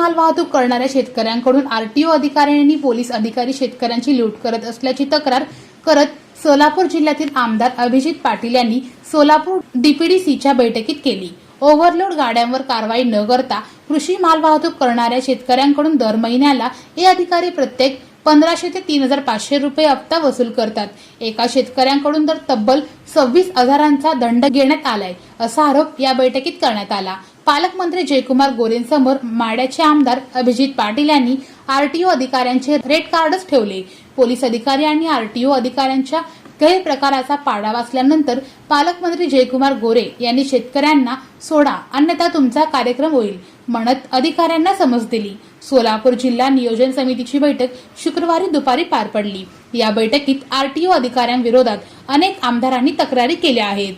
माल वाहतूक करणाऱ्या शेतकऱ्यांकडून आरटीओ अधिकाऱ्यांनी पोलीस अधिकारी शेतकऱ्यांची लूट करत असल्याची तक्रार करत सोलापूर जिल्ह्यातील आमदार अभिजित पाटील यांनी सोलापूर डीपीडीसीच्या बैठकीत केली। ओव्हरलोड गाड्यांवर कारवाई न करता कृषी माल वाहतूक करणाऱ्या शेतकऱ्यांकडून दर महिन्याला हे अधिकारी प्रत्येक 1500 ते 3500 रुपये हप्ता वसूल करतात। एका शेतकऱ्यांकडून तर तब्बल 26,000चा दंड घेण्यात आलाय असा आरोप या बैठकीत करण्यात आला। पालकमंत्री जयकुमार गोरेंसमोर माड्याचे आमदार अभिजित पाटील यांनी आरटीओ अधिकाऱ्यांचे रेड कार्डच ठेवले। पोलीस अधिकारी आणि आरटीओ अधिकाऱ्यांच्या गैरप्रकाराचा पाडा वाचल्यानंतर पालकमंत्री जयकुमार गोरे यांनी शेतकऱ्यांना सोडा अन्यथा तुमचा कार्यक्रम होईल म्हणत अधिकाऱ्यांना समज दिली। सोलापूर जिल्हा नियोजन समितीची बैठक शुक्रवारी दुपारी पार पडली। या बैठकीत आरटीओ अधिकाऱ्यांविरोधात अनेक आमदारांनी तक्रारी केल्या आहेत।